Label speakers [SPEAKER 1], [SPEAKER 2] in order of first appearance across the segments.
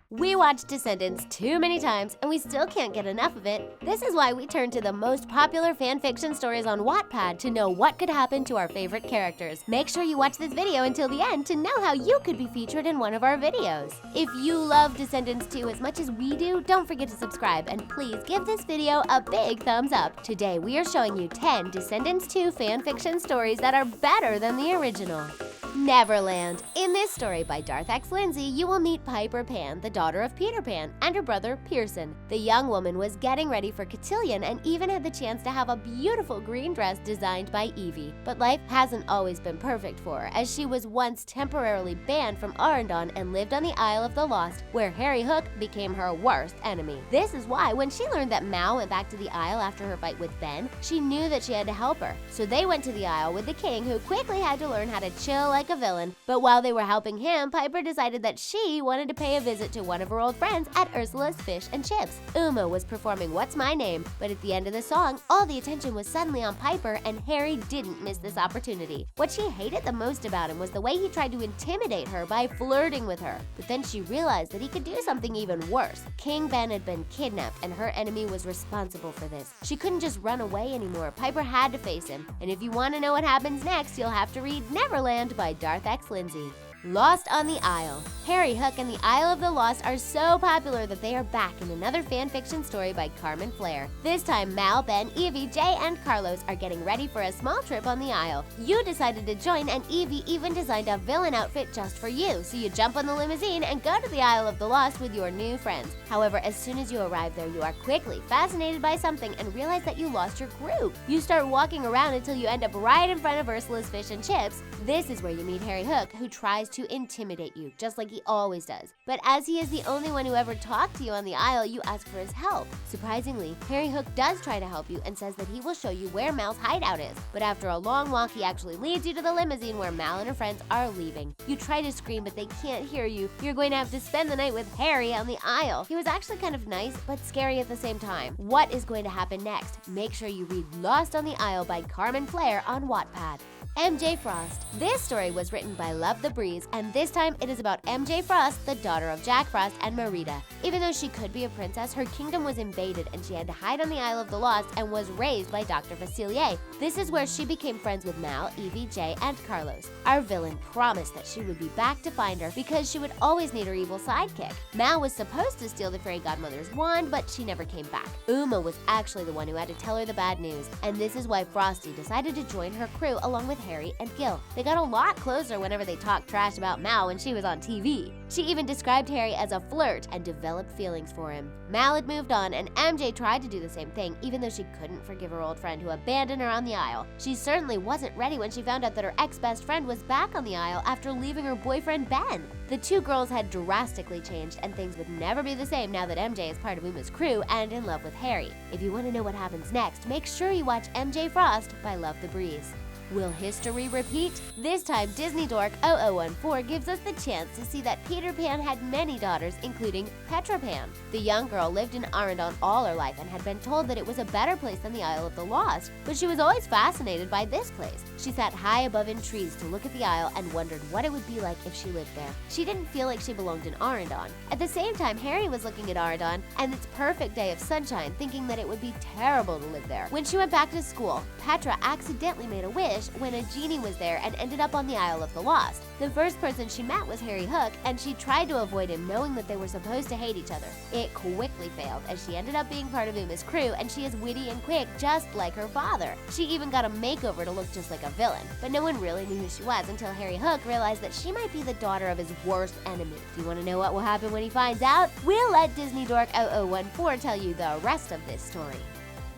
[SPEAKER 1] We watched Descendants too many times and we still can't get enough of it. This is why we turn to the most popular fanfiction stories on Wattpad to know what could happen to our favorite characters. Make sure you watch this video until the end to know how you could be featured in one of our videos. If you love Descendants 2 as much as we do, don't forget to subscribe and please give this video a big thumbs up. Today we are showing you 10 Descendants 2 fanfiction stories that are better than the original. Neverland. In this story by Darth X. Lindsay, you will meet Piper Pan, the daughter of Peter Pan, and her brother Pearson. The young woman was getting ready for cotillion and even had the chance to have a beautiful green dress designed by Evie. But life hasn't always been perfect for her, as she was once temporarily banned from Arendon and lived on the Isle of the Lost, where Harry Hook became her worst enemy. This is why when she learned that Mal went back to the Isle after her fight with Ben, she knew that she had to help her. So they went to the Isle with the king, who quickly had to learn how to chill like a villain. But while they were helping him, Piper decided that she wanted to pay a visit to one of her old friends at Ursula's Fish and Chips. Uma was performing What's My Name, but at the end of the song, all the attention was suddenly on Piper, and Harry didn't miss this opportunity. What she hated the most about him was the way he tried to intimidate her by flirting with her. But then she realized that he could do something even worse. King Ben had been kidnapped, and her enemy was responsible for this. She couldn't just run away anymore. Piper had to face him. And if you want to know what happens next, you'll have to read Neverland by Darth X. Lindsay. Lost on the Isle. Harry Hook and the Isle of the Lost are so popular that they are back in another fanfiction story by Carmen Flair. This time, Mal, Ben, Evie, Jay, and Carlos are getting ready for a small trip on the Isle. You decided to join, and Evie even designed a villain outfit just for you, so you jump on the limousine and go to the Isle of the Lost with your new friends. However, as soon as you arrive there, you are quickly fascinated by something and realize that you lost your group. You start walking around until you end up right in front of Ursula's Fish and Chips. This is where you meet Harry Hook, who tries to intimidate you, just like he always does. But as he is the only one who ever talked to you on the Isle, you ask for his help. Surprisingly, Harry Hook does try to help you and says that he will show you where Mal's hideout is. But after a long walk, he actually leads you to the limousine where Mal and her friends are leaving. You try to scream, but they can't hear you. You're going to have to spend the night with Harry on the Isle. He was actually kind of nice, but scary at the same time. What is going to happen next? Make sure you read Lost on the Isle by Carmen Flair on Wattpad. MJ Frost. This story was written by Love the Breeze, and this time it is about MJ Frost, the daughter of Jack Frost and Merida. Even though she could be a princess, her kingdom was invaded and she had to hide on the Isle of the Lost and was raised by Dr. Facilier. This is where she became friends with Mal, Evie, Jay, and Carlos. Our villain promised that she would be back to find her because she would always need her evil sidekick. Mal was supposed to steal the fairy godmother's wand, but she never came back. Uma was actually the one who had to tell her the bad news, and this is why Frosty decided to join her crew along with Harry and Gil. They got a lot closer whenever they talked trash about Mal when she was on TV. She even described Harry as a flirt and developed feelings for him. Mal had moved on, and MJ tried to do the same thing, even though she couldn't forgive her old friend who abandoned her on the Isle. She certainly wasn't ready when she found out that her ex-best friend was back on the Isle after leaving her boyfriend Ben. The two girls had drastically changed, and things would never be the same now that MJ is part of Uma's crew and in love with Harry. If you want to know what happens next, make sure you watch MJ Frost by Love the Breeze. Will history repeat? This time, Disney Dork 0014 gives us the chance to see that Peter Pan had many daughters, including Petra Pan. The young girl lived in Arendon all her life and had been told that it was a better place than the Isle of the Lost, but she was always fascinated by this place. She sat high above in trees to look at the Isle and wondered what it would be like if she lived there. She didn't feel like she belonged in Arendon. At the same time, Harry was looking at Arendon and its perfect day of sunshine, thinking that it would be terrible to live there. When she went back to school, Petra accidentally made a wish when a genie was there and ended up on the Isle of the Lost. The first person she met was Harry Hook, and she tried to avoid him, knowing that they were supposed to hate each other. It quickly failed, as she ended up being part of Uma's crew, and she is witty and quick, just like her father. She even got a makeover to look just like a villain, but no one really knew who she was until Harry Hook realized that she might be the daughter of his worst enemy. Do you want to know what will happen when he finds out? We'll let Disney Dork 0014 tell you the rest of this story.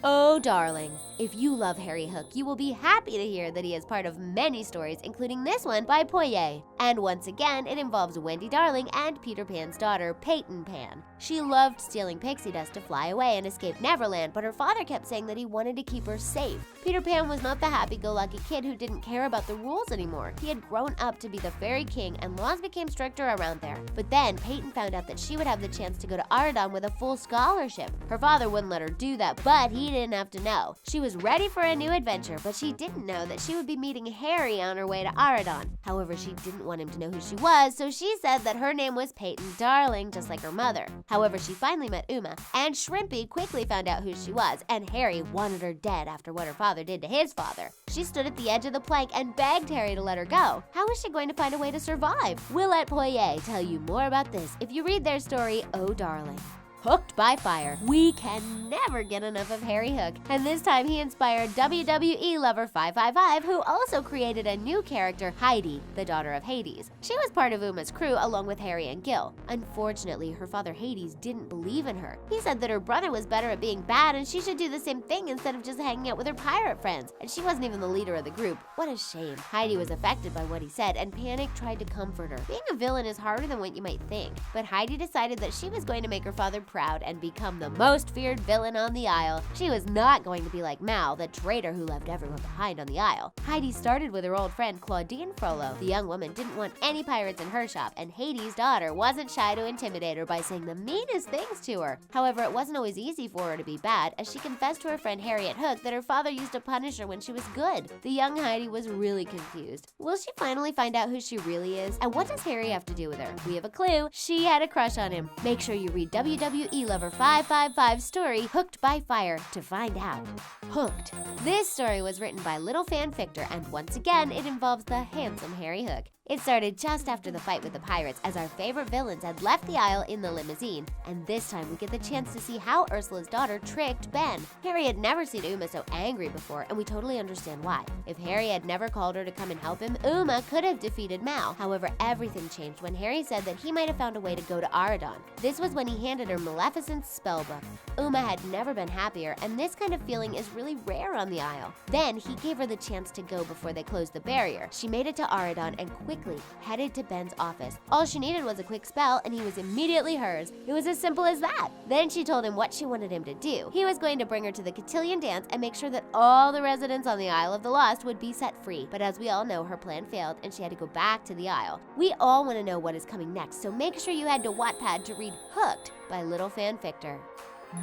[SPEAKER 1] Oh, darling. If you love Harry Hook, you will be happy to hear that he is part of many stories, including this one by Poirier. And once again, it involves Wendy Darling and Peter Pan's daughter, Peyton Pan. She loved stealing pixie dust to fly away and escape Neverland, but her father kept saying that he wanted to keep her safe. Peter Pan was not the happy-go-lucky kid who didn't care about the rules anymore. He had grown up to be the fairy king, and laws became stricter around there. But then, Peyton found out that she would have the chance to go to Arendon with a full scholarship. Her father wouldn't let her do that, but he didn't have to know. She was was ready for a new adventure, but she didn't know that she would be meeting Harry on her way to Aradon. However, she didn't want him to know who she was, so she said that her name was Peyton Darling, just like her mother. However, she finally met Uma, and Shrimpy quickly found out who she was, and Harry wanted her dead after what her father did to his father. She stood at the edge of the plank and begged Harry to let her go. How was she going to find a way to survive? We'll let Poirier tell you more about this if you read their story, Oh Darling. Hooked by Fire. We can never get enough of Harry Hook, and this time he inspired WWE lover 555, who also created a new character, Heidi, the daughter of Hades. She was part of Uma's crew along with Harry and Gil. Unfortunately, her father Hades didn't believe in her. He said that her brother was better at being bad and she should do the same thing instead of just hanging out with her pirate friends, and she wasn't even the leader of the group. What a shame. Heidi was affected by what he said, and Panic tried to comfort her. Being a villain is harder than what you might think, but Heidi decided that she was going to make her father proud and become the most feared villain on the Isle. She was not going to be like Mal, the traitor who left everyone behind on the Isle. Heidi started with her old friend Claudine Frollo. The young woman didn't want any pirates in her shop, and Hades' daughter wasn't shy to intimidate her by saying the meanest things to her. However, it wasn't always easy for her to be bad, as she confessed to her friend Harriet Hook that her father used to punish her when she was good. The young Heidi was really confused. Will she finally find out who she really is? And what does Harry have to do with her? We have a clue. She had a crush on him. Make sure you read WWE Lover 555's story, Hooked by Fire, to find out. Hooked. This story was written by Little Fan Fictor, and once again, it involves the handsome Harry Hook. It started just after the fight with the pirates, as our favorite villains had left the Isle in the limousine, and this time we get the chance to see how Ursula's daughter tricked Ben. Harry had never seen Uma so angry before, and we totally understand why. If Harry had never called her to come and help him, Uma could have defeated Mal. However, everything changed when Harry said that he might have found a way to go to Aradon. This was when he handed her Maleficent's spellbook. Uma had never been happier, and this kind of feeling is really rare on the Isle. Then he gave her the chance to go before they closed the barrier. She made it to Aradon and quickly headed to Ben's office. All she needed was a quick spell, and he was immediately hers. It was as simple as that. Then she told him what she wanted him to do. He was going to bring her to the cotillion dance and make sure that all the residents on the Isle of the Lost would be set free. But as we all know, her plan failed, and she had to go back to the Isle. We all want to know what is coming next, so make sure you head to Wattpad to read Hooked by Little Fan Fictor.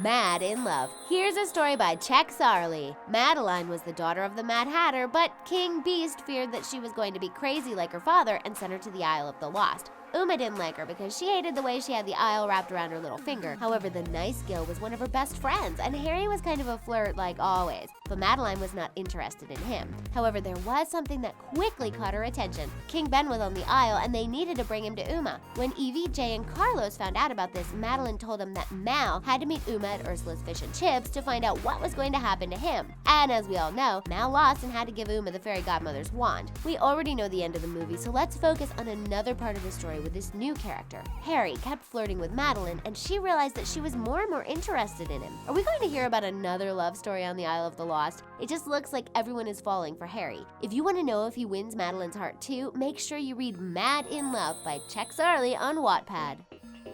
[SPEAKER 1] Mad in Love. Here's a story by Czech Sarli. Madeline was the daughter of the Mad Hatter, but King Beast feared that she was going to be crazy like her father and sent her to the Isle of the Lost. Uma didn't like her because she hated the way she had the Isle wrapped around her little finger. However, the nice Gil was one of her best friends, and Harry was kind of a flirt like always, but Madeline was not interested in him. However, there was something that quickly caught her attention. King Ben was on the Isle, and they needed to bring him to Uma. When Evie, Jay, and Carlos found out about this, Madeline told them that Mal had to meet Uma at Ursula's Fish and Chips to find out what was going to happen to him. And as we all know, Mal lost and had to give Uma the fairy godmother's wand. We already know the end of the movie, so let's focus on another part of the story with this new character. Harry kept flirting with Madeline, and she realized that she was more and more interested in him. Are we going to hear about another love story on the Isle of the Lost? It just looks like everyone is falling for Harry. If you want to know if he wins Madeline's heart too, make sure you read Mad in Love by Czech Sarli on Wattpad.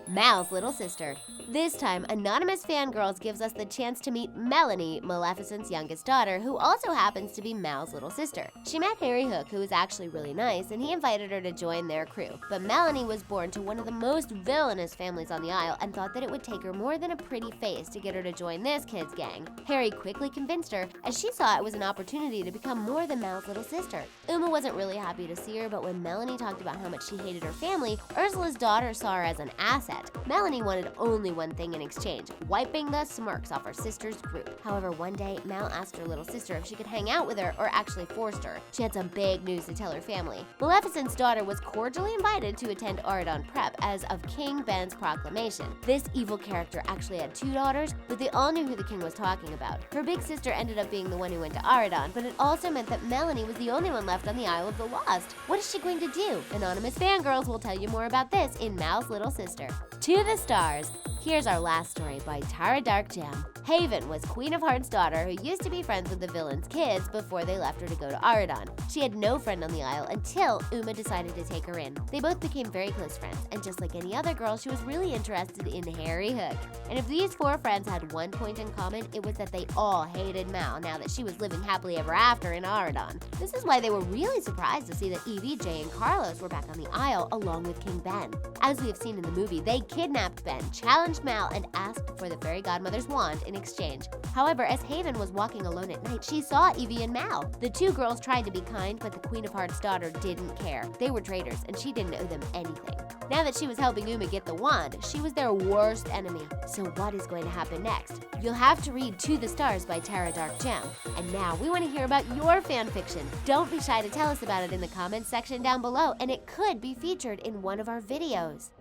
[SPEAKER 1] Mal's little sister. This time, Anonymous Fangirls gives us the chance to meet Melanie, Maleficent's youngest daughter, who also happens to be Mal's little sister. She met Harry Hook, who was actually really nice, and he invited her to join their crew. But Melanie was born to one of the most villainous families on the Isle and thought that it would take her more than a pretty face to get her to join this kid's gang. Harry quickly convinced her, as she saw it was an opportunity to become more than Mal's little sister. Uma wasn't really happy to see her, but when Melanie talked about how much she hated her family, Ursula's daughter saw her as an asset. Melanie wanted only one thing in exchange, wiping the smirks off her sister's group. However, one day, Mal asked her little sister if she could hang out with her, or actually forced her. She had some big news to tell her family. Maleficent's daughter was cordially invited to attend Aradon Prep as of King Ben's proclamation. This evil character actually had 2 daughters, but they all knew who the king was talking about. Her big sister ended up being the one who went to Aradon, but it also meant that Melanie was the only one left on the Isle of the Lost. What is she going to do? Anonymous Fangirls will tell you more about this in Mal's Little Sister. To the stars. Here's our last story by Tara Dark Gem. Haven was Queen of Hearts' daughter who used to be friends with the villain's kids before they left her to go to Aradon. She had no friend on the Isle until Uma decided to take her in. They both became very close friends, and just like any other girl, she was really interested in Harry Hook. And if these 4 friends had one point in common, it was that they all hated Mal now that she was living happily ever after in Aradon. This is why they were really surprised to see that Evie, Jay, and Carlos were back on the Isle along with King Ben. As we have seen in the movie, they kidnapped Ben, challenged Mal, and asked for the fairy godmother's wand in exchange. However, as Haven was walking alone at night, she saw Evie and Mal. The two girls tried to be kind, but the Queen of Hearts' daughter didn't care. They were traitors, and she didn't owe them anything. Now that she was helping Uma get the wand, she was their worst enemy. So what is going to happen next? You'll have to read To the Stars by Tara Dark Gem. And now we want to hear about your fan fiction. Don't be shy to tell us about it in the comments section down below, and it could be featured in one of our videos.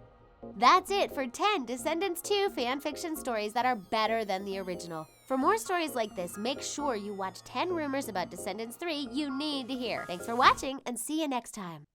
[SPEAKER 1] That's it for 10 Descendants 2 fanfiction stories that are better than the original. For more stories like this, make sure you watch 10 rumors about Descendants 3 you need to hear. Thanks for watching, and see you next time.